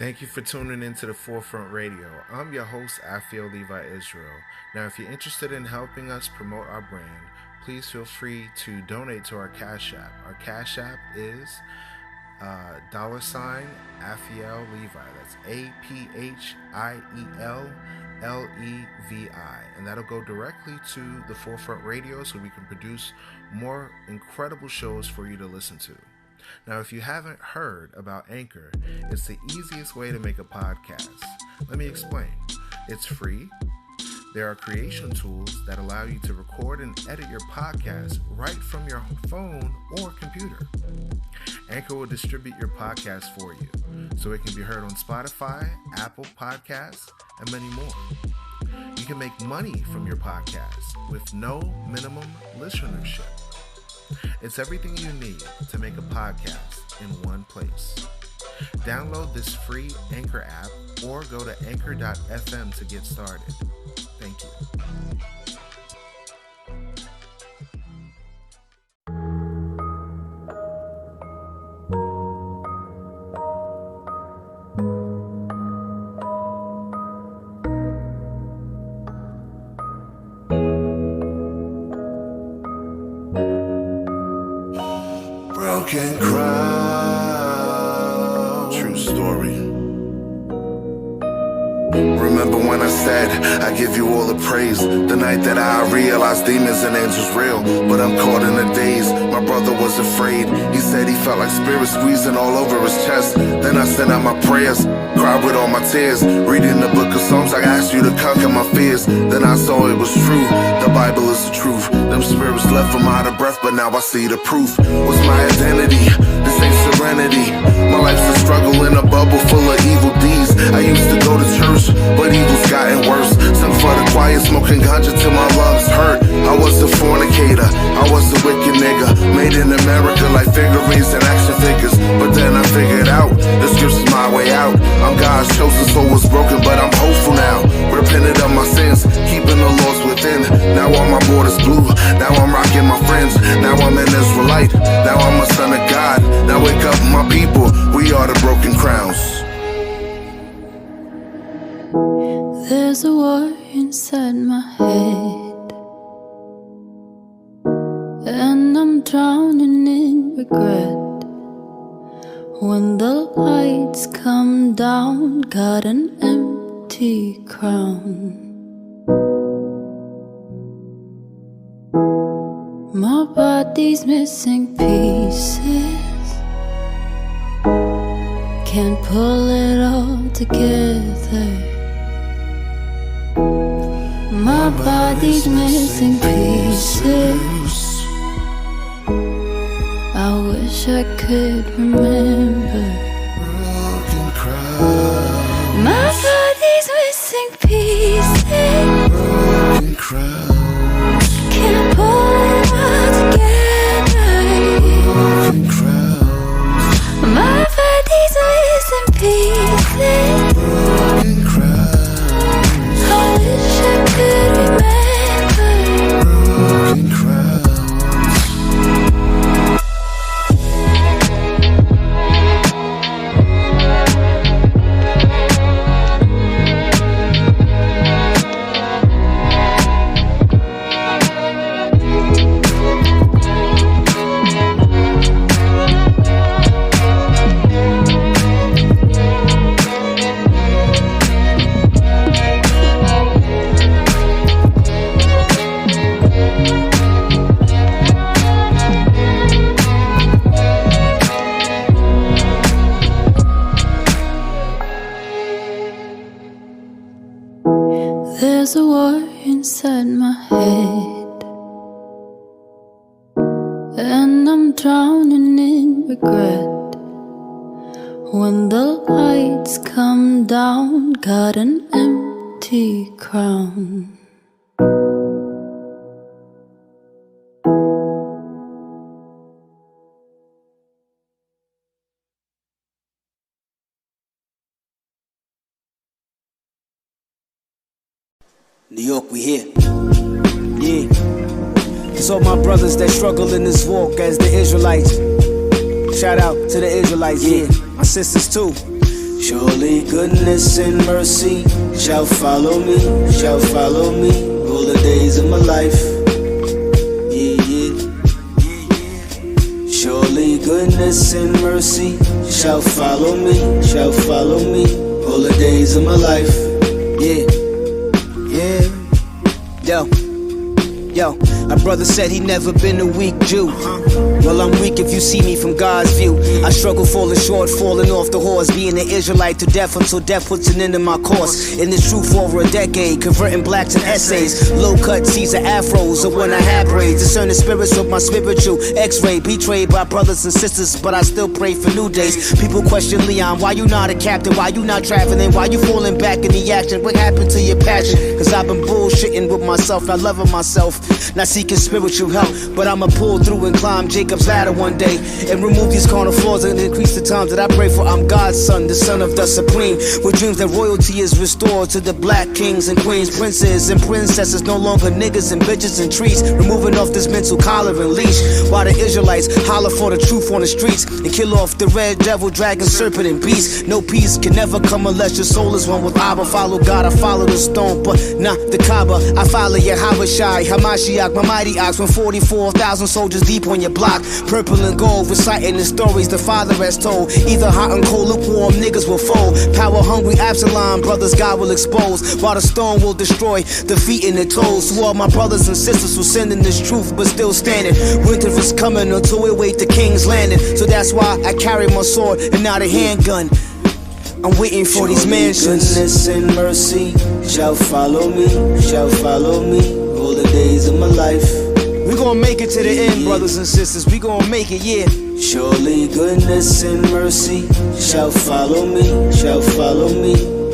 Thank you for tuning into the Forefront Radio. I'm your host, Afiel Levi Israel. Now, if you're interested in helping us promote our brand, please feel free to donate to our Cash App. Our Cash App is $Afiel Levi. That's APHIELLEVI. And that'll go directly to the Forefront Radio so we can produce more incredible shows for you to listen to. Now, if you haven't heard about Anchor, it's the easiest way to make a podcast. Let me explain. It's free. There are creation tools that allow you to record and edit your podcast right from your phone or computer. Anchor will distribute your podcast for you, so it can be heard on Spotify, Apple Podcasts, and many more. You can make money from your podcast with no minimum listenership. It's everything you need to make a podcast in one place. Download this free Anchor app or go to anchor.fm to get started. Thank you. Broken crown, true story. Remember when I said I give you all the praise, the night that I realized demons and angels real, but I'm caught in a daze. My brother was afraid. He said he felt like spirits squeezing all over his chest. Then I sent out my prayers, cried with all my tears, reading the book of Psalms. I asked you to conquer my fears. Then I saw it was true. The Bible is the truth. Them spirits left from out of breath, but now I see the proof. What's my identity? This ain't serenity. My life's a struggle in a bubble full of evil deeds. I used to go to church, but evil's gotten worse. Sung for the choir, smoking ganja till my lungs hurt. I was a fornicator, I was a wicked nigga, made in America like figurines and action figures. But then I figured out, the scripture's my way out. I'm God's chosen, soul was broken, but I'm hopeful now. Repented of my sins, keeping the laws within. Now all my borders blue, now I'm rocking my friends. Now I'm an Israelite, now I'm a son of God. Now wake up my people, we are the broken crowns. There's a war inside my head, and I'm drowning in regret. When the lights come down, got an empty crown. My body's missing pieces, can't pull it all together. My body's missing pieces, I wish I could remember. Broken crowns, My body's missing pieces, broken crowns, can't pull it all together. broken crowns, My body's missing pieces, broken crowns, I wish I could remember. broken crowns. There's a war inside my head, and I'm drowning in regret. When the lights come down, got an empty crown. New York, we here. Yeah. It's all my brothers that struggle in this walk as the Israelites. Shout out to the Israelites, yeah. My sisters too. Surely goodness and mercy shall follow me, all the days of my life. Yeah, yeah. Surely goodness and mercy shall follow me, all the days of my life. Yeah, Yo, my brother said he never been a weak Jew. Well, I'm weak if you see me from God's view. I struggle falling short, falling off the horse, being an Israelite to death until death puts an end to my course. In this truth for over a decade, converting blacks in essays. Low cut Caesar afros of when I had braids. Discerning spirits with my spiritual x-ray. Betrayed by brothers and sisters, but I still pray for new days. People question Leon, why you not a captain? Why you not traveling? Why you falling back in the action? What happened to your passion? Cause I've been bullshitting with myself, not loving myself, not seeking spiritual help. But I'ma pull through and climb Jacob's ladder one day and remove these carnal flaws and increase the times that I pray for. I'm God's son, the son of the supreme, with dreams that royalty is restored to the black kings and queens, princes and princesses, no longer niggas and bitches and trees. Removing off this mental collar and leash, while the Israelites holler for the truth on the streets and kill off the red devil, dragon, serpent and beast. No peace can never come unless your soul is one with Abba. Follow God, I follow the stone, but not the Kaaba. I follow Yahweh Shai, Hamashiach, my mighty ox, when 44,000 soldiers deep on your block. Purple and gold, reciting the stories the father has told. Either hot and cold, lukewarm niggas will fold. Power hungry Absalom, brothers God will expose, while the stone will destroy, defeating the toes. To all my brothers and sisters who sin in this truth but still standing. Winter is coming until we wait the king's landing. So that's why I carry my sword and not a handgun. I'm waiting for these mansions. Goodness and mercy shall follow me, all the days of my life. We gonna make it to the end, brothers and sisters. We gonna make it, yeah. Surely goodness and mercy shall follow me,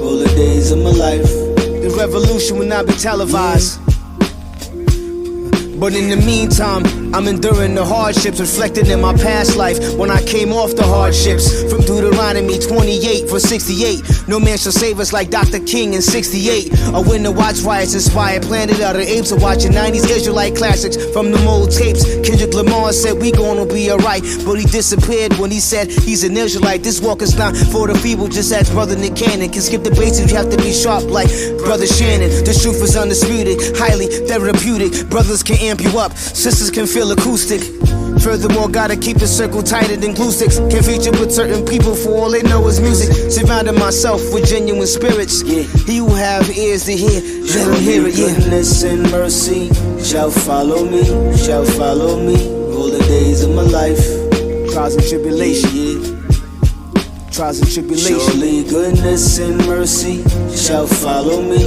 all the days of my life. The revolution will not be televised, but in the meantime, I'm enduring the hardships reflected in my past life when I came off the hardships. From Deuteronomy 28 verse 68, no man shall save us like Dr. King in 68. A winter watch riots inspired Planet of the Apes of watching 90s Israelite classics from the old tapes. Kendrick Lamar said we gonna be alright, but he disappeared when he said he's an Israelite. This walk is not for the feeble, just as Brother Nick Cannon. Can skip the basics, you have to be sharp like Brother Shannon. The truth is undisputed, highly therapeutic. Brothers can amp you up, sisters can feel acoustic. Furthermore, gotta keep the circle tighter than glue sticks. Can feature with certain people for all they know is music. Surrounding myself with genuine spirits. Yeah. He who have ears to hear, let him hear it. Yeah. Goodness and mercy shall follow me, all the days of my life. Trials and tribulation, yeah. Trials and tribulation. Surely goodness and mercy shall follow me,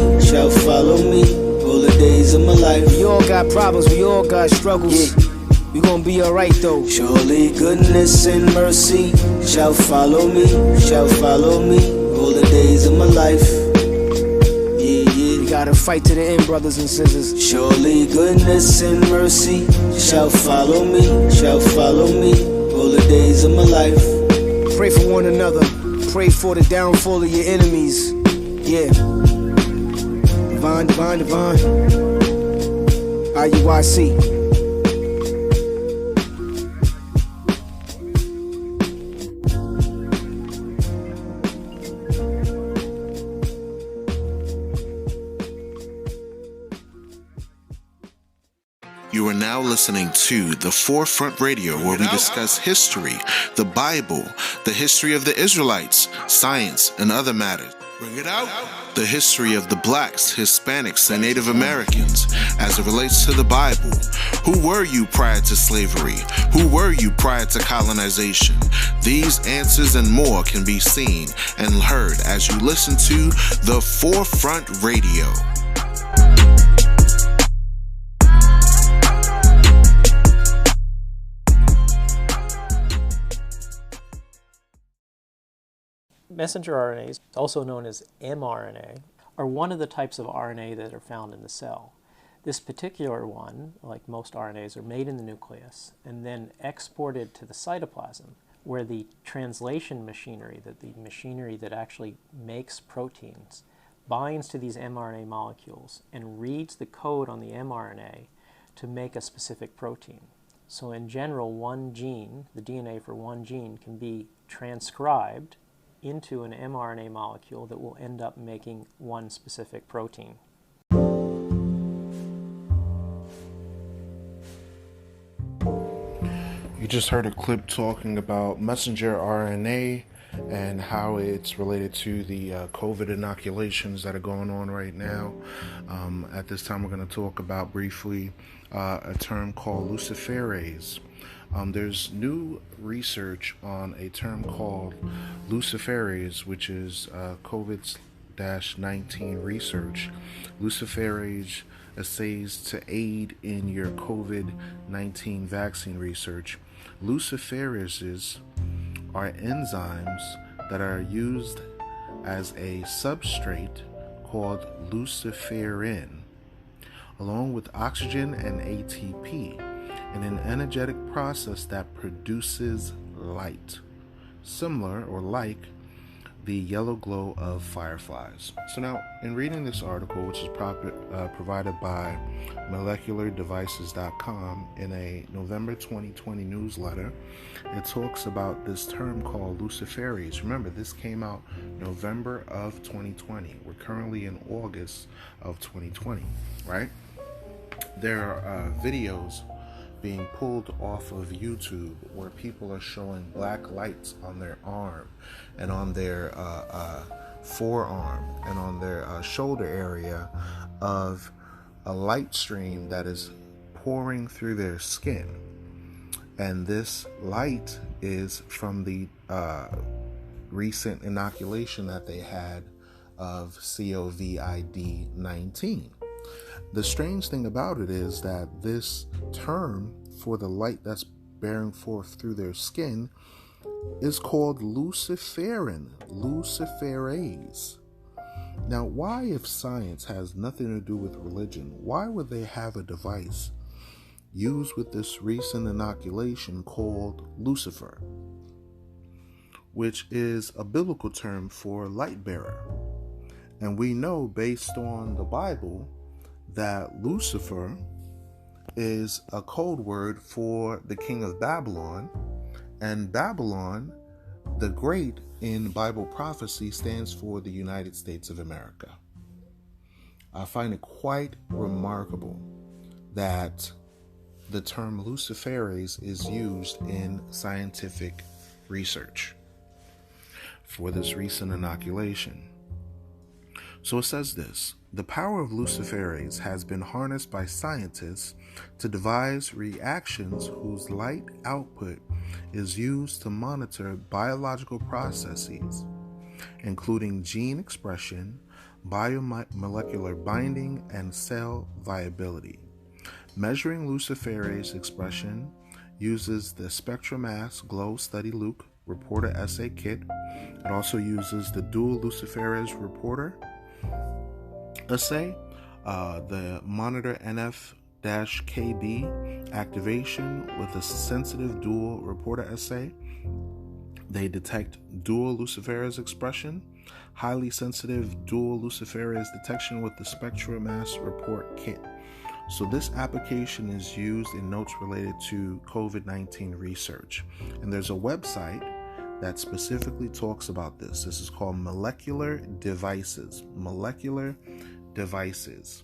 all the days of my life. We all got problems, we all got struggles. Yeah. We gon' be alright though. Surely goodness and mercy shall follow me, all the days of my life. Yeah, yeah. We gotta fight to the end, brothers and sisters. Surely goodness and mercy shall follow me, all the days of my life. Pray for one another. Pray for the downfall of your enemies. Yeah. Divine, divine, divine. IUIC. You are now listening to The Forefront Radio, where we discuss history, the Bible, the history of the Israelites, science, and other matters. Bring it out. The history of the blacks, Hispanics, and Native Americans as it relates to the Bible. Who were you prior to slavery? Who were you prior to colonization? These answers and more can be seen and heard as you listen to The Forefront Radio. Messenger RNAs, also known as mRNA, are one of the types of RNA that are found in the cell. This particular one, like most RNAs, are made in the nucleus and then exported to the cytoplasm, where the translation machinery, the machinery that actually makes proteins, binds to these mRNA molecules and reads the code on the mRNA to make a specific protein. So in general, one gene, the DNA for one gene, can be transcribed into an mRNA molecule that will end up making one specific protein. You just heard a clip talking about messenger RNA and how it's related to the COVID inoculations that are going on right now. At this time, we're going to talk about briefly a term called luciferase. There's new research on a term called luciferase, which is COVID-19 research. Luciferase assays to aid in your COVID-19 vaccine research. Luciferases are enzymes that are used as a substrate called luciferin, along with oxygen and ATP, in an energetic process that produces light, similar or like the yellow glow of fireflies. So now, in reading this article, which is provided by moleculardevices.com in a November 2020 newsletter, it talks about this term called luciferase. Remember, this came out November of 2020. We're currently in August of 2020, right? There are videos being pulled off of YouTube where people are showing black lights on their arm and on their forearm and on their shoulder area of a light stream that is pouring through their skin. And this light is from the recent inoculation that they had of COVID-19. The strange thing about it is that this term for the light that's bearing forth through their skin is called luciferin, luciferase. Now, why, if science has nothing to do with religion, why would they have a device used with this recent inoculation called Lucifer, which is a biblical term for light bearer? And we know, based on the Bible, that Lucifer is a code word for the king of Babylon, and Babylon the Great in Bible prophecy stands for the United States of America. I find it quite remarkable that the term luciferase is used in scientific research for this recent inoculation. So it says this: the power of luciferase has been harnessed by scientists to devise reactions whose light output is used to monitor biological processes, including gene expression, biomolecular binding, and cell viability. Measuring luciferase expression uses the SpectraMass Glow Study Luke Reporter Assay Kit. It also uses the Dual Luciferase Reporter Assay, the Monitor NF-KB activation with a sensitive dual reporter assay. They detect dual luciferase expression, highly sensitive dual luciferase detection with the SpectraMass Report Kit. So this application is used in notes related to COVID-19 research. And there's a website that specifically talks about this. This is called Molecular Devices. Molecular Devices.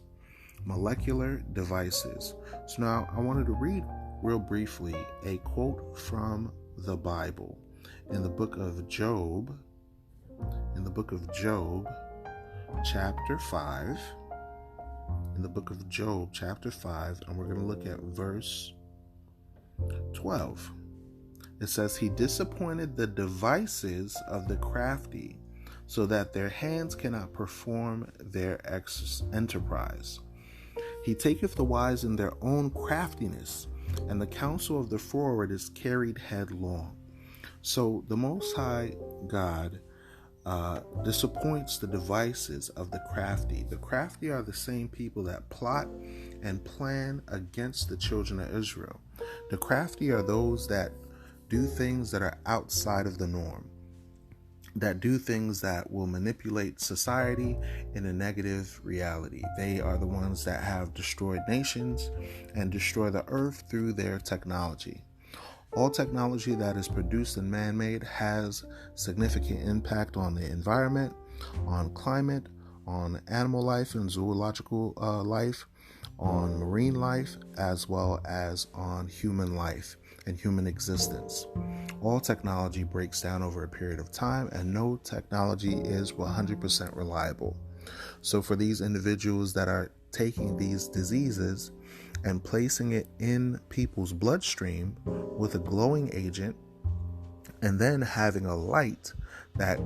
So now I wanted to read real briefly a quote from the Bible in the book of Job. In the book of Job, chapter 5. In the book of Job, chapter 5, and we're going to look at verse 12. It says, "He disappointed the devices of the crafty, so that their hands cannot perform their enterprise. He taketh the wise in their own craftiness, and the counsel of the froward is carried headlong." So the Most High God disappoints the devices of the crafty. The crafty are the same people that plot and plan against the children of Israel. The crafty are those that do things that are outside of the norm, that do things that will manipulate society in a negative reality. They are the ones that have destroyed nations and destroy the earth through their technology. All technology that is produced and man-made has significant impact on the environment, on climate, on animal life and zoological life, on marine life, as well as on human life and human existence. All technology breaks down over a period of time, and no technology is 100% reliable. So for these individuals that are taking these diseases and placing it in people's bloodstream with a glowing agent, and then having a light that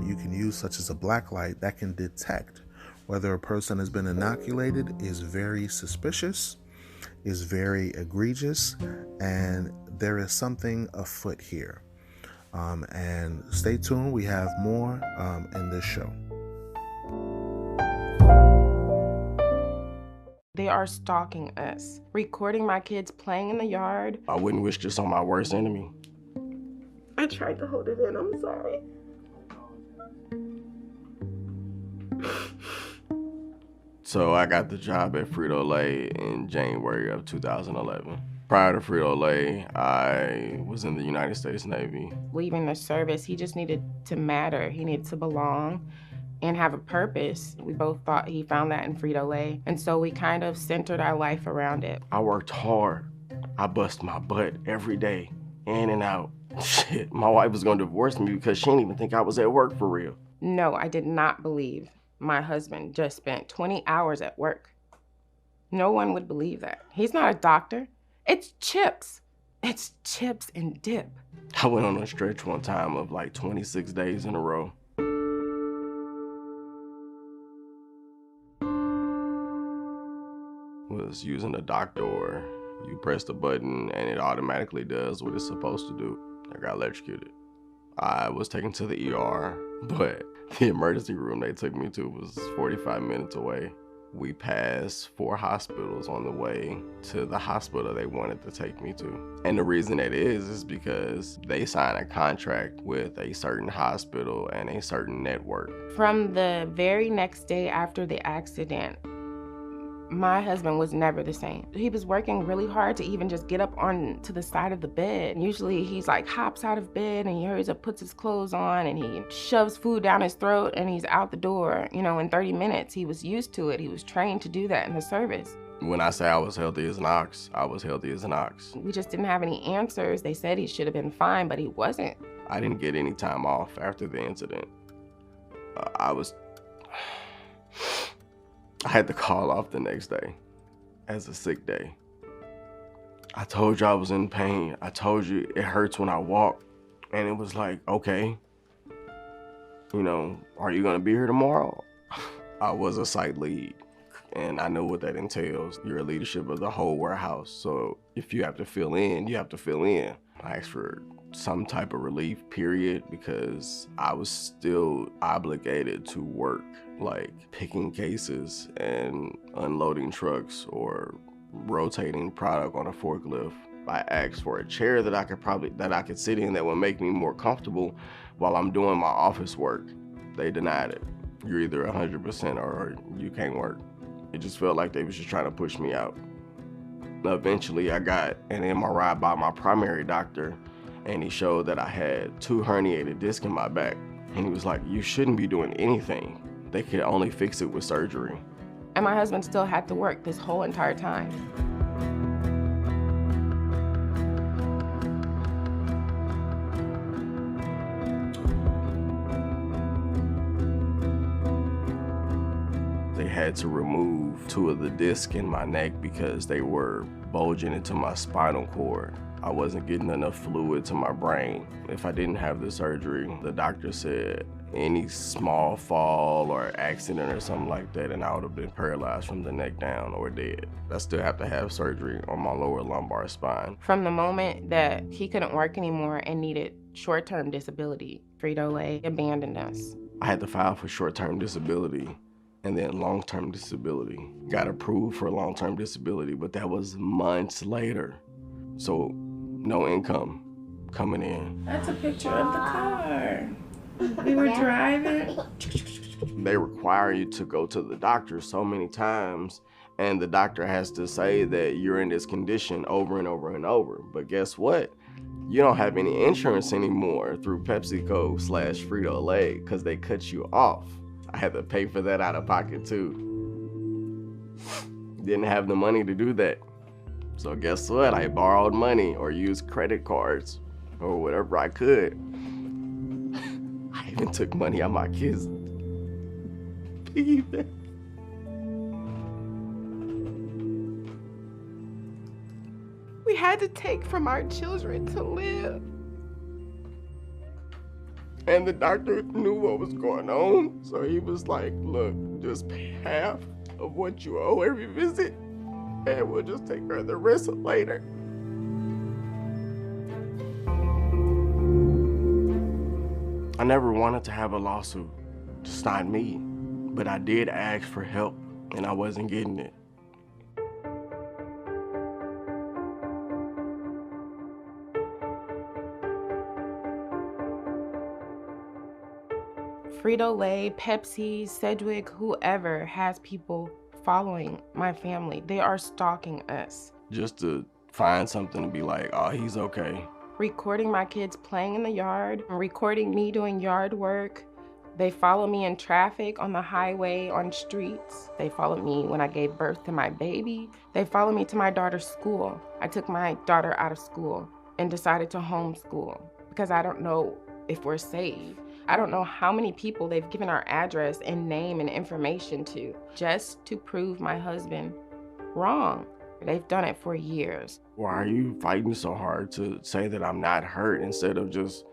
you can use, such as a black light, that can detect whether a person has been inoculated, is very suspicious, is very egregious, and there is something afoot here. And stay tuned, we have more in this show. They are stalking us, recording my kids playing in the yard. I wouldn't wish this on my worst enemy. I tried to hold it in, I'm sorry. So I got the job at Frito-Lay in January of 2011. Prior to Frito-Lay, I was in the United States Navy. Leaving the service, he just needed to matter. He needed to belong and have a purpose. We both thought he found that in Frito-Lay, and so we kind of centered our life around it. I worked hard. I bust my butt every day, in and out. Shit, my wife was gonna divorce me because she didn't even think I was at work for real. No, I did not believe my husband just spent 20 hours at work. No one would believe that. He's not a doctor. It's chips. It's chips and dip. I went on a stretch one time of like 26 days in a row. Was using a dock door. You press the button and it automatically does what it's supposed to do. I got electrocuted. I was taken to the ER, but the emergency room they took me to was 45 minutes away. We passed 4 hospitals on the way to the hospital they wanted to take me to. And the reason that is because they signed a contract with a certain hospital and a certain network. From the very next day after the accident, my husband was never the same. He was working really hard to even just get up on to the side of the bed. Usually he's like hops out of bed and he hurries up, puts his clothes on, and he shoves food down his throat and he's out the door, in 30 minutes. He was used to it. He was trained to do that in the service. When I say I was healthy as an ox, I was healthy as an ox. We just didn't have any answers. They said he should have been fine, but he wasn't. I didn't get any time off after the incident. I had to call off the next day as a sick day. I told you I was in pain. I told you it hurts when I walk. And it was like, okay, are you gonna be here tomorrow? I was a site lead and I know what that entails. You're a leadership of the whole warehouse. So if you have to fill in, you have to fill in. I asked for some type of relief, period, because I was still obligated to work, like picking cases and unloading trucks or rotating product on a forklift. I asked for a chair that I could sit in that would make me more comfortable while I'm doing my office work. They denied it. You're either 100% or you can't work. It just felt like they was just trying to push me out. Eventually I got an MRI by my primary doctor, and he showed that I had 2 herniated discs in my back. And he was like, you shouldn't be doing anything. They could only fix it with surgery. And my husband still had to work this whole entire time. They had to remove 2 of the discs in my neck because they were bulging into my spinal cord. I wasn't getting enough fluid to my brain. If I didn't have the surgery, the doctor said any small fall or accident or something like that, and I would have been paralyzed from the neck down or dead. I still have to have surgery on my lower lumbar spine. From the moment that he couldn't work anymore and needed short-term disability, Frito-Lay abandoned us. I had to file for short-term disability and then long-term disability. Got approved for long-term disability, but that was months later. So no income coming in. That's a picture of the car. We were driving. They require you to go to the doctor so many times, and the doctor has to say that you're in this condition over and over and over. But guess what? You don't have any insurance anymore through PepsiCo / Frito-Lay because they cut you off. I had to pay for that out of pocket too. Didn't have the money to do that. So guess what? I borrowed money or used credit cards or whatever I could. I even took money out my kids' piggy bank. We had to take from our children to live. And the doctor knew what was going on, so he was like, look, just pay half of what you owe every visit, and we'll just take care of the rest later. I never wanted to have a lawsuit, just not me, but I did ask for help, and I wasn't getting it. Frito-Lay, Pepsi, Sedgwick, whoever has people following my family. They are stalking us. Just to find something to be like, oh, he's okay. Recording my kids playing in the yard, recording me doing yard work. They follow me in traffic, on the highway, on streets. They followed me when I gave birth to my baby. They followed me to my daughter's school. I took my daughter out of school and decided to homeschool because I don't know if we're safe. I don't know how many people they've given our address and name and information to just to prove my husband wrong. They've done it for years. Why are you fighting so hard to say that I'm not hurt instead of just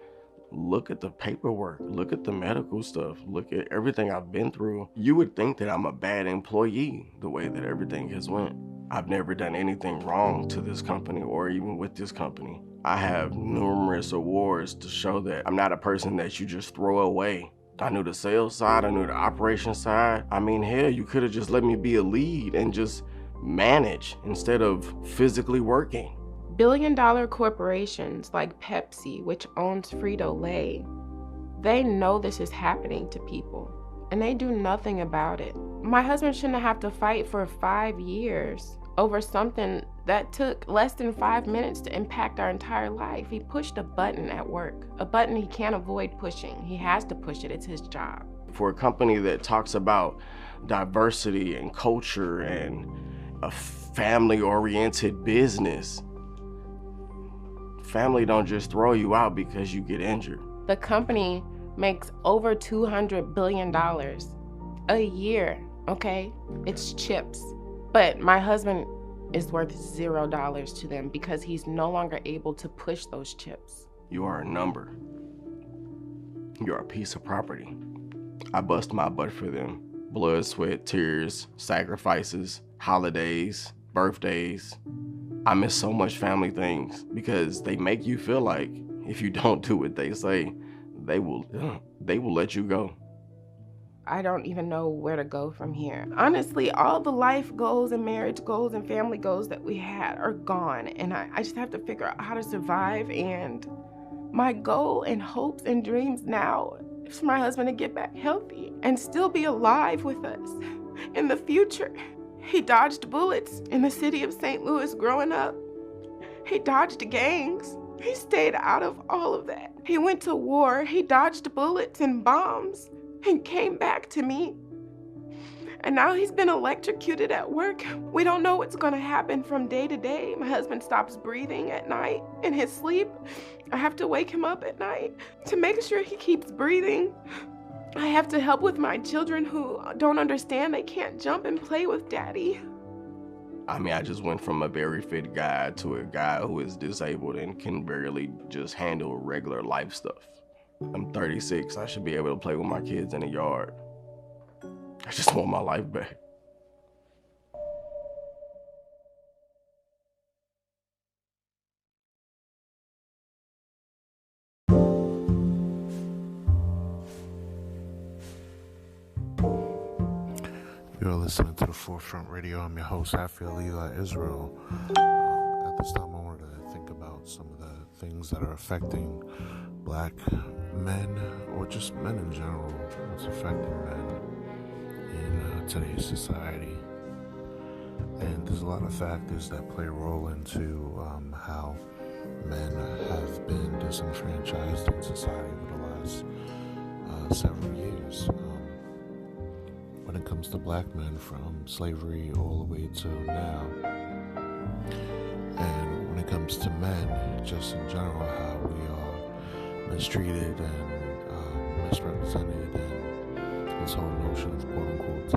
look at the paperwork, look at the medical stuff, look at everything I've been through? You would think that I'm a bad employee the way that everything has went. I've never done anything wrong to this company or even with this company. I have numerous awards to show that I'm not a person that you just throw away. I knew the sales side, I knew the operation side. I mean, hell, you could have just let me be a lead and just manage instead of physically working. Billion-dollar corporations like Pepsi, which owns Frito-Lay, they know this is happening to people, and they do nothing about it. My husband shouldn't have to fight for 5 years over something that took less than 5 minutes to impact our entire life. He pushed a button at work, a button he can't avoid pushing. He has to push it, it's his job. For a company that talks about diversity and culture and a family-oriented business, family don't just throw you out because you get injured. The company makes over $200 billion a year, okay? It's chips. But my husband is worth $0 to them because he's no longer able to push those chips. You are a number. You're a piece of property. I bust my butt for them. Blood, sweat, tears, sacrifices, holidays, birthdays. I miss so much family things because they make you feel like if you don't do what they say, they will let you go. I don't even know where to go from here. Honestly, all the life goals and marriage goals and family goals that we had are gone. And I just have to figure out how to survive. And my goal and hopes and dreams now is for my husband to get back healthy and still be alive with us in the future. He dodged bullets in the city of St. Louis growing up. He dodged gangs. He stayed out of all of that. He went to war. He dodged bullets and bombs and came back to me. And now he's been electrocuted at work. We don't know what's gonna happen from day to day. My husband stops breathing at night in his sleep. I have to wake him up at night to make sure he keeps breathing. I have to help with my children who don't understand they can't jump and play with daddy. I mean, I just went from a very fit guy to a guy who is disabled and can barely just handle regular life stuff. I'm 36, I should be able to play with my kids in the yard. I just want my life back. You're listening to the Forefront Radio. I'm your host, Hafiel Eli Israel. At this time, I wanted to think about some of the things that are affecting Black men, or just men in general, what's affecting men in today's society. And there's a lot of factors that play a role into how men have been disenfranchised in society over the last several years. When it comes to black men, from slavery all the way to now, and when it comes to men, just in general, how we are mistreated and misrepresented, and this whole notion of quote-unquote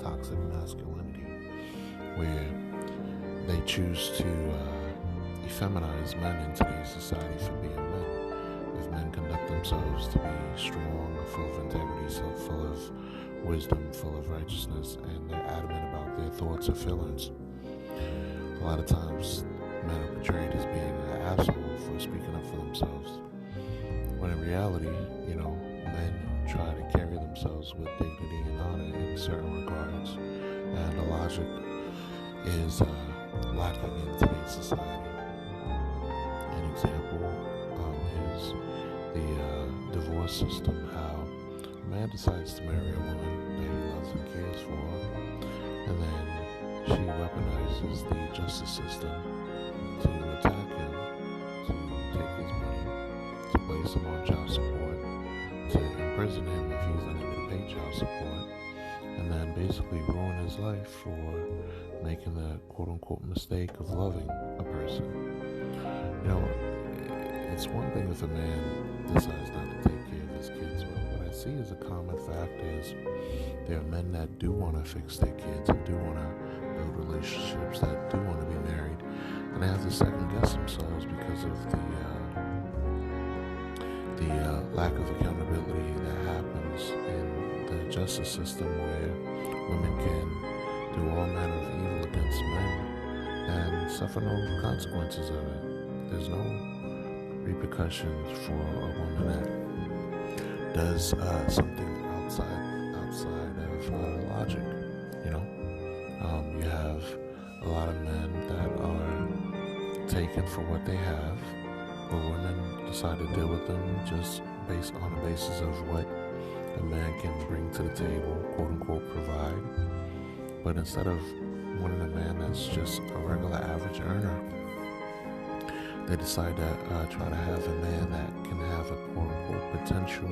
toxic masculinity, where they choose to effeminize men in today's society for being men. If men conduct themselves to be strong, full of integrity, full of wisdom, full of righteousness, and they're adamant about their thoughts or feelings, a lot of times men are portrayed as being an asshole for speaking up for themselves. When in reality, men try to carry themselves with dignity and honor in certain regards, and the logic is lacking in today's society. An example is the divorce system, how a man decides to marry a woman that he loves and cares for, and then she weaponizes the justice system to attack him, to take his money, to place him on child support, to imprison him if he's unable to pay child support, and then basically ruin his life for making the quote-unquote mistake of loving a person. It's one thing if a man decides not to take care of his kids, but what I see as a common fact is there are men that do want to fix their kids and do want to build relationships, that do want to be married, and they have to second guess themselves because of the lack of accountability that happens in the justice system, where women can do all manner of evil against men and suffer no consequences of it. There's no repercussions for a woman that does something outside of logic. You have a lot of men that are taken for what they have, but women decide to deal with them just based on the basis of what a man can bring to the table, quote unquote provide. But instead of wanting a man that's just a regular average earner, they decide to try to have a man that can have a quote-unquote potential.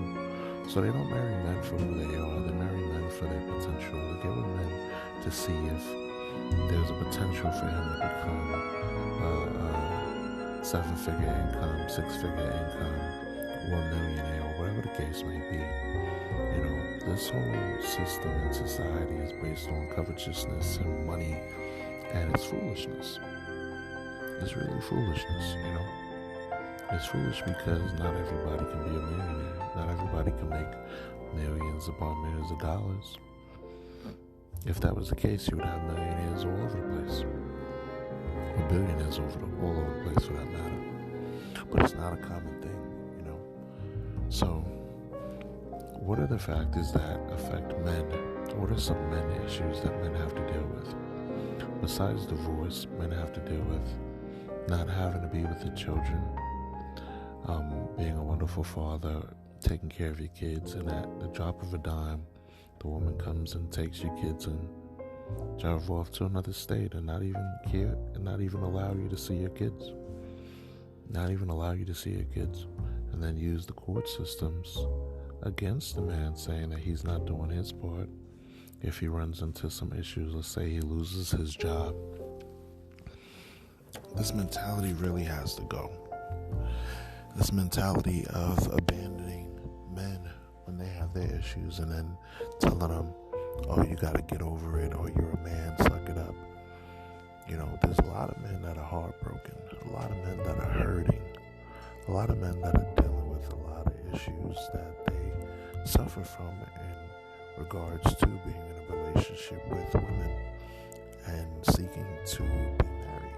So they don't marry men for who they are, they marry men for their potential. They get with men to see if there's a potential for him to become a 7-figure income, 6-figure income, or a millionaire, or whatever the case may be. This whole system in society is based on covetousness and money, and it's foolishness. It's really foolishness, It's foolish because not everybody can be a millionaire. Not everybody can make millions upon millions of dollars. If that was the case, you would have millionaires all over the place. Or billionaires all over the place for that matter. But it's not a common thing, So, what are the factors that affect men? What are some men issues that men have to deal with? Besides divorce, men have to deal with not having to be with the children, being a wonderful father, taking care of your kids, and at the drop of a dime, the woman comes and takes your kids and drive off to another state and not even care and not even allow you to see your kids. And then use the court systems against the man, saying that he's not doing his part. If he runs into some issues, let's say he loses his job, this mentality really has to go. This mentality of abandoning men when they have their issues and then telling them, oh, you gotta get over it, or you're a man, suck it up. There's a lot of men that are heartbroken, a lot of men that are hurting, a lot of men that are dealing with a lot of issues that they suffer from in regards to being in a relationship with women and seeking to be married.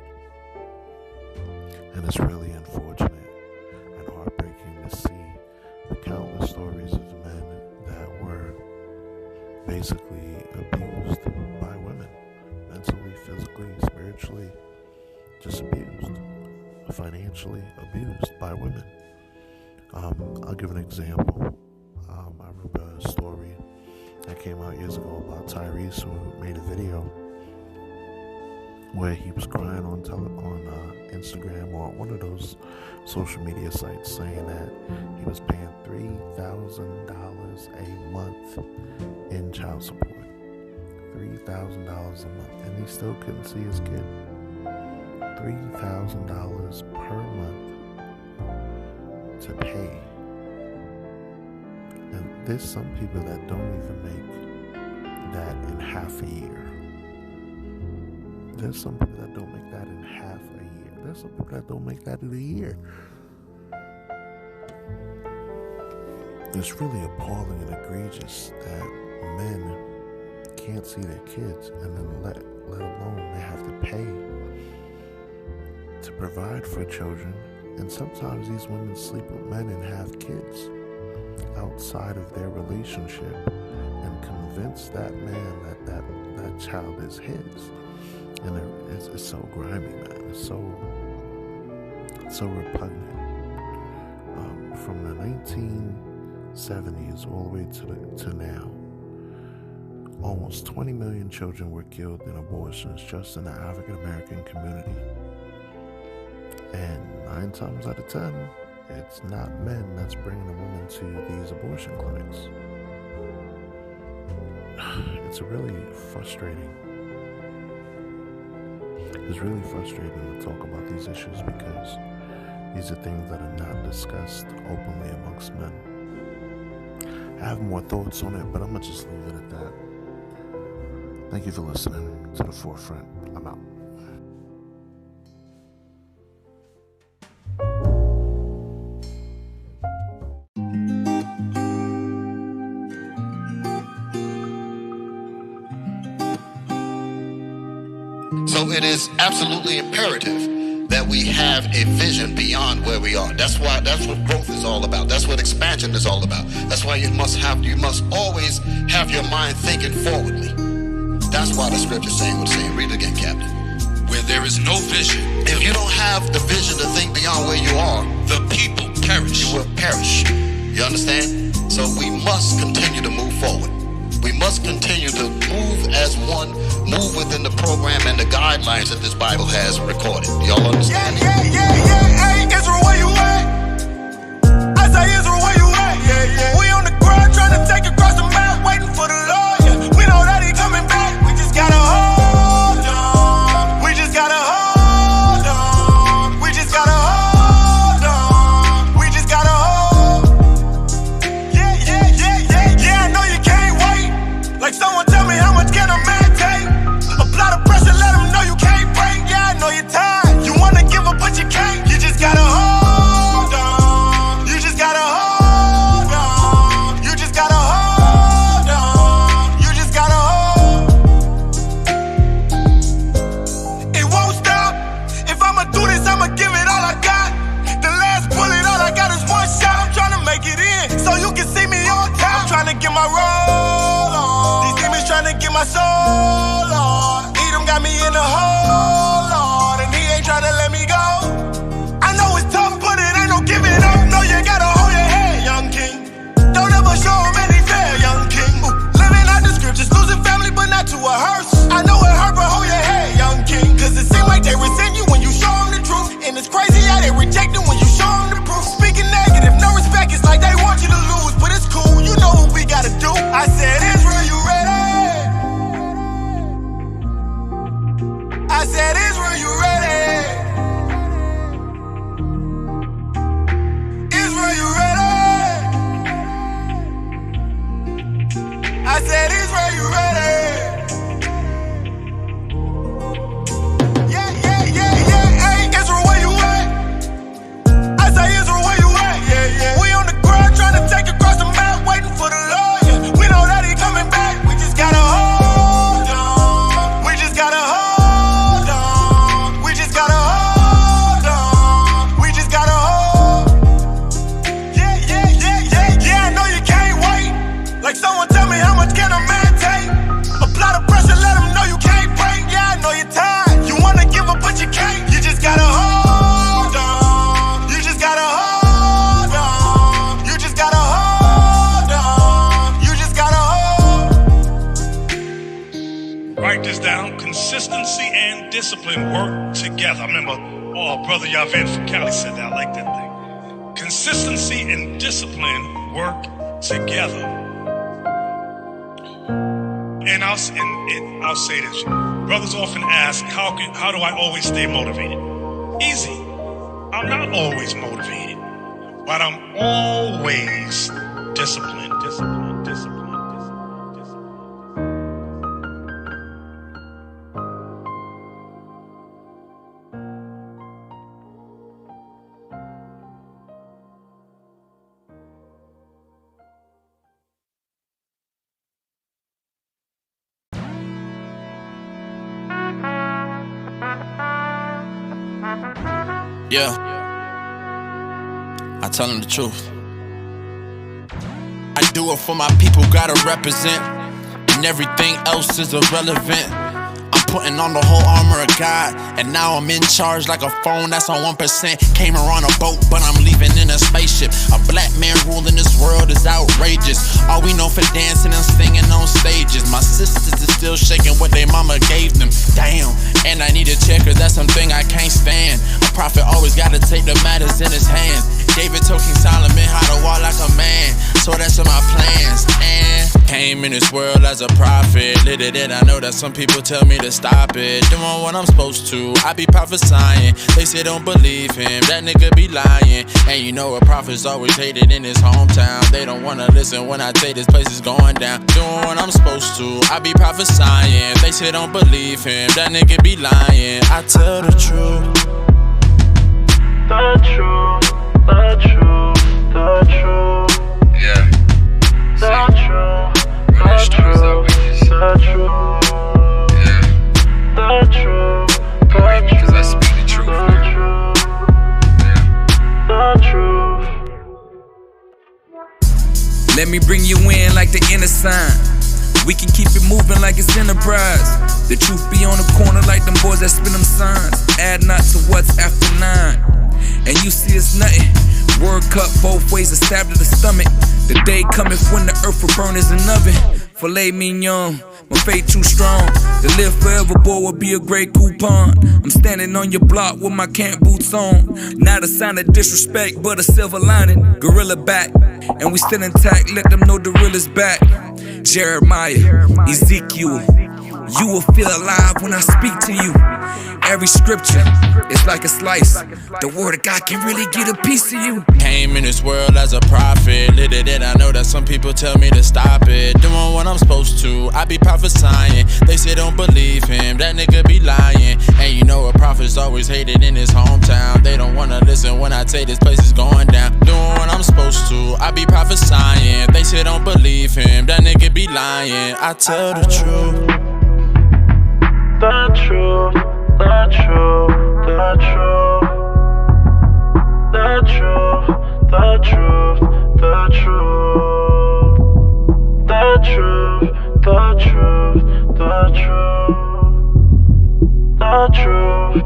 And it's really unfortunate and heartbreaking to see the countless stories of men that were basically abused by women, mentally, physically, spiritually, just abused, financially abused by women. I'll give an example. I remember a story that came out years ago about Tyrese, who made a video where he was crying on Instagram or one of those social media sites, saying that he was paying $3,000 a month in child support. $3,000 a month, and he still couldn't see his kid. $3,000 per month to pay. And there's some people that don't even make that in half a year. There's some people that don't make that in half a year. There's some people that don't make that in a year. It's really appalling and egregious that men can't see their kids, and then let alone they have to pay to provide for children. And sometimes these women sleep with men and have kids outside of their relationship and convince that man that child is his. And it's so grimy, man. It's so repugnant. From the 1970s all the way to now, almost 20 million children were killed in abortions just in the African American community. And 9 times out of 10, it's not men that's bringing the women to these abortion clinics. It's really frustrating. It's really frustrating to talk about these issues because these are things that are not discussed openly amongst men. I have more thoughts on it, but I'm going to just leave it at that. Thank you for listening to The Forefront. I'm out. So it is absolutely imperative that we have a vision beyond where we are. That's what growth is all about. That's what expansion is all about. That's why you must always have your mind thinking forwardly. That's why the scripture's saying what it's saying. Read it again, Captain. Where there is no vision, if you don't have the vision to think beyond where you are, the people perish. You will perish. You understand? So we must continue to move forward. We must continue to move as one, move within the program and the guidelines that this Bible has recorded. Y'all understand? Yeah. Hey, Israel, where you at? I say, Israel, where you at? Yeah. We on the ground trying to take across the map, waiting for the Lord. Yeah. We know that he coming back. We just gotta hold on. We just gotta hold on. We just gotta hold on. We just gotta hold. Yeah. I know you can't wait. Like someone tell me how much can a man take? Apply the pressure, let them know you can't break. Yeah, I know you're tired. You wanna give up, but you can't. You just gotta hold on. You just gotta hold on. You just gotta hold on. You just gotta hold. It won't stop. If I'ma do this, I'ma give it all I got. The last bullet, all I got is one shot. I'm trying to make it in, so you can see me on top. I'm trying to get my roll on. These demons trying to get my soul on. Edom got me in a hole, Lord, and he ain't trying to let me go. I know it's tough, but it ain't no giving up. No, you gotta hold your head, young king. Don't ever show him any fear, young king. Living out the scriptures, losing family, but not to a hearse. I know it hurt, but hold your head, young king. Cause it seems like they resent you when you show them the truth. And it's crazy how they reject it when you show them the proof. Speaking negative, no respect, it's like they want you to lose. But it's cool, you know what we gotta do. I said, Israel, you ready? I said, Israel, you ready? Israel, you ready? I said, Israel, you ready? Yeah. Hey, Israel, where you at? I say, Israel, where you at? Yeah. We on the ground trying to take across the map, waiting for the Lord. Yeah. We know that he coming back. We just gotta hold on. We just gotta hold on. We just gotta hold on. We just gotta hold. Yeah. I know you can't wait. Like someone tell me how much can a man take? Apply the pressure, let them know you can't break. Yeah, I know you're tired. You wanna give up, but you can't. You just gotta hold on. You just gotta hold on. You just gotta hold on. You just gotta hold. Write this down. Consider consistency and discipline work together. I remember, Brother Yavin from Cali said that. I like that thing. Consistency and discipline work together. And I'll say this. Brothers often ask, how do I always stay motivated? Easy. I'm not always motivated, but I'm always disciplined. Yeah, I tell them the truth. I do it for my people, gotta represent, and everything else is irrelevant. I'm putting on the whole armor of God, and now I'm in charge like a phone that's on 1%. Came around a boat, but I'm leaving in a spaceship. A black man ruling this world is outrageous. All we know for dancing and singing on stages. My sisters is still shaking what they mama gave them. Damn, and I need a check, cause that's something I can't stand. A prophet always gotta take the matters in his hands. David told King Solomon how to walk like a man, so that's in my plans. And came in this world as a prophet, lit it in. I know that some people tell me to stop it, doing what I'm supposed to. I be prophesying, they say don't believe him, that nigga be lying. And you know a prophet's always hated in his hometown. They don't wanna listen when I say this place is going down. Doing what I'm supposed to, I be prophesying. They say don't believe him, that nigga be lying. I tell the truth. The truth, the truth, the truth. Yeah. The truth, the truth, the truth. Yeah. The truth, Believe me, cause I speak the truth. the truth, the truth. Let me bring you in like the inner sign. We can keep it moving like it's enterprise. The truth be on the corner like them boys that spin them signs. Add not to what's after 9. And you see it's nothing. Word cut both ways, a stab to the stomach. The day cometh when the earth will burn as an oven. Filet mignon, my faith too strong. The live forever boy will be a great coupon. I'm standing on your block with my camp boots on. Not a sign of disrespect, but a silver lining. Gorilla back, and we still intact. Let them know the real is back. Jeremiah, Ezekiel, you will feel alive when I speak to you. Every scripture is like a slice. The word of God can really get a piece of you. Came in this world as a prophet, lit it in. I know that some people tell me to stop it, doing what I'm supposed to. I be prophesying, they say don't believe him, that nigga be lying. And you know a prophet's always hated in his hometown. They don't wanna listen when I say this place is going down. Doing what I'm supposed to, I be prophesying. They say don't believe him, that nigga be lying. I tell the truth. The truth, the truth, the truth. The truth, the truth, the truth. The truth, the truth, the truth. The truth.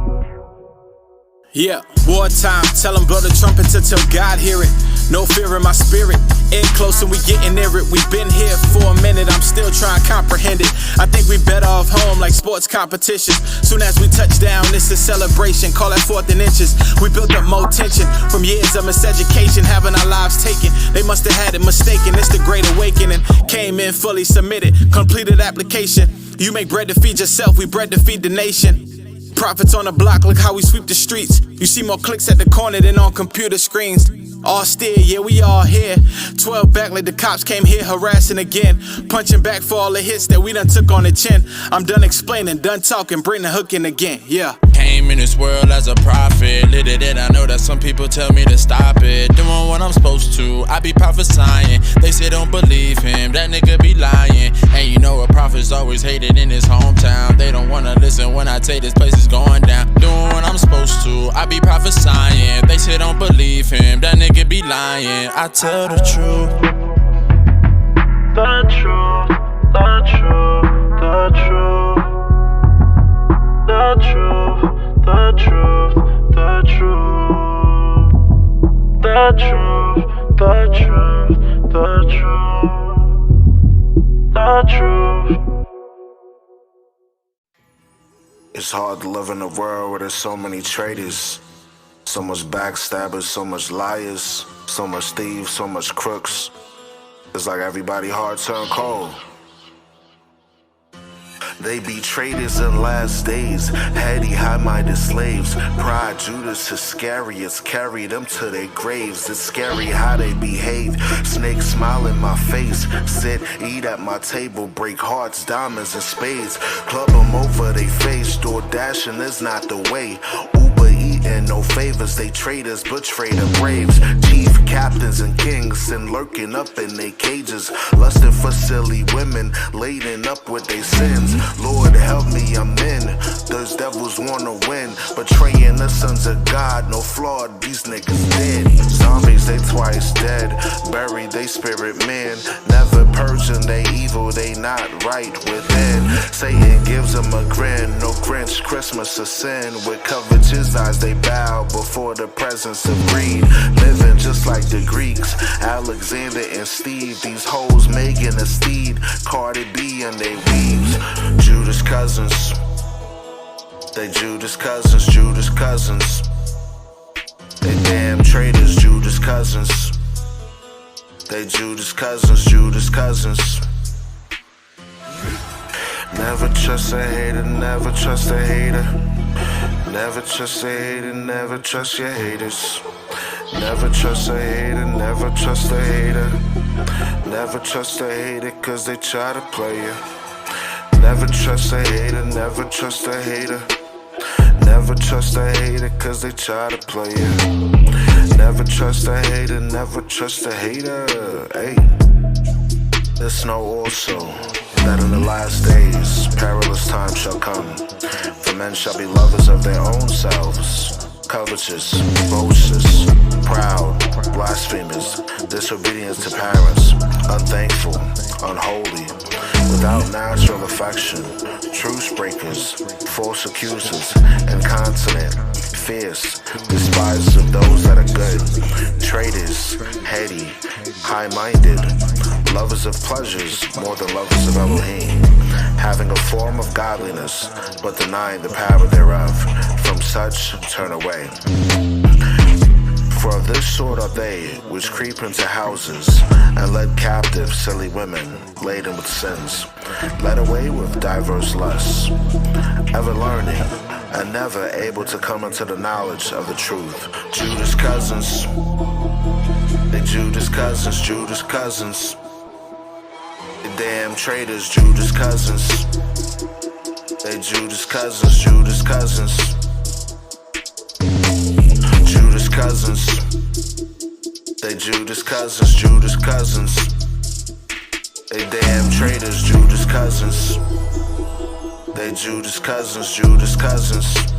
Yeah, wartime, tell them blow the trumpet till God hear it. No fear in my spirit, in close and we getting near it. We've been here for a minute, I'm still trying to comprehend it. I think we better off home like sports competition. Soon as we touch down, it's a celebration, call that 4th and inches. We built up more tension from years of miseducation, having our lives taken. They must have had it mistaken, it's the great awakening. Came in fully submitted, completed application. You make bread to feed yourself, we bread to feed the nation. Prophets on the block, look how we sweep the streets. You see more clicks at the corner than on computer screens. All still, yeah, we all here. 12 back like the cops came here harassing again. Punching back for all the hits that we done took on the chin. I'm done explaining, done talking, bring the hook in again, yeah. Came in this world as a prophet, lit it in. I know that some people tell me to stop it, doing what I'm supposed to. I be prophesying, they say don't believe him, that nigga be lying. And you know a prophet's always hated in his hometown. They don't wanna listen when I say this place is going down. Doing what I'm supposed to, I be prophesying. They say don't believe him, that nigga be lying. I tell the truth. The truth, the truth, the truth. The truth, the truth, the truth. The truth, the truth, the truth. The truth. It's hard to live in a world where there's so many traitors, so much backstabbers, so much liars, so much thieves, so much crooks. It's like everybody heart turned cold. They be traitors in last days, heady, high-minded slaves. Pride, Judas Iscariot, carry them to their graves. It's scary how they behave. Snakes smile in my face, sit, eat at my table, break hearts, diamonds, and spades. Club them over they face, door dashing is not the way. Uber eating, no favors, they traitors, betray the braves. Chief captains and kings, and lurking up in their cages, lusting for silly women, laden up with their sins. Lord help me, I'm in. Those devils wanna win, betraying the sons of God. No flawed, these niggas dead. Zombies, they twice dead. Buried they spirit men. Never purging they evil, they not right within. Satan gives them a grin. No Grinch, Christmas a sin. With covetous eyes they bow before the presence of greed. Living just like the Greeks, Alexander and Steve. These hoes making a steed, Cardi B and they weaves. Judas cousins, they Judas cousins, Judas cousins. They damn traitors, Judas cousins. They Judas cousins, Judas cousins. Never trust a hater, never trust a hater. Never trust a hater, never trust your haters. Never trust a hater, never trust a hater. Never trust a hater cause they try to play you. Never trust a hater, never trust a hater. Never trust a hater cause they try to play you. Never trust a hater, never trust a hater. Hey, let's know also that in the last days perilous times shall come. For men shall be lovers of their own selves, covetous, boasters, proud, blasphemers, disobedient to parents, unthankful, unholy, without natural affection, truce breakers, false accusers, incontinent, fierce, despisers of those that are good, traitors, heady, high-minded, lovers of pleasures more than lovers of Elohim, having a form of godliness, but denying the power thereof. From such turn away. For of this sort are they which creep into houses, and led captive silly women, laden with sins, led away with diverse lusts, ever learning, and never able to come into the knowledge of the truth. Judas cousins, they Judas cousins, Judas cousins. They damn traitors, Judas cousins. They Judas cousins, Judas cousins. Judas cousins. They Judas cousins, Judas cousins. They damn traitors, Judas cousins. They Judas cousins, Judas cousins.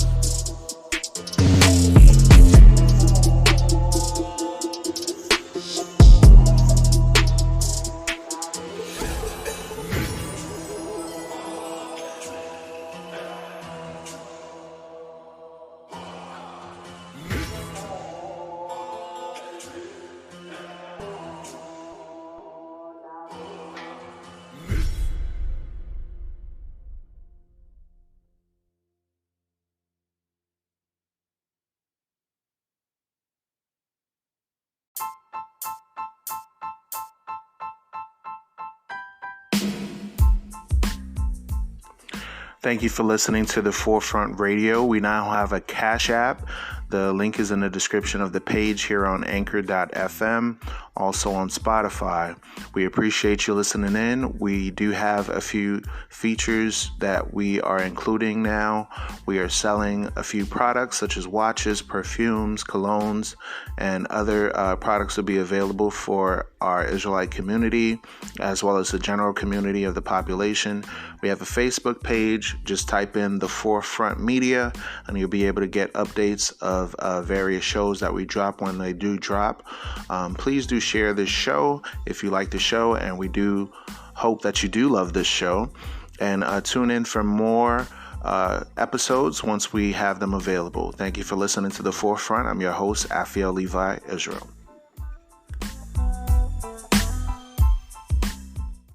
Thank you for listening to The Forefront Radio. We now have a Cash App. The link is in the description of the page here on Anchor.fm, also on Spotify. We appreciate you listening in. We do have a few features that we are including now. We are selling a few products such as watches, perfumes, colognes, and other products will be available for our Israelite community as well as the general community of the population. We have a Facebook page. Just type in The Forefront Media and you'll be able to get updates of various shows that we drop when they do drop. Please do share this show if you like the show, and we do hope that you do love this show. And tune in for more episodes once we have them available. Thank you for listening to The Forefront. I'm your host, Afiel Levi Israel.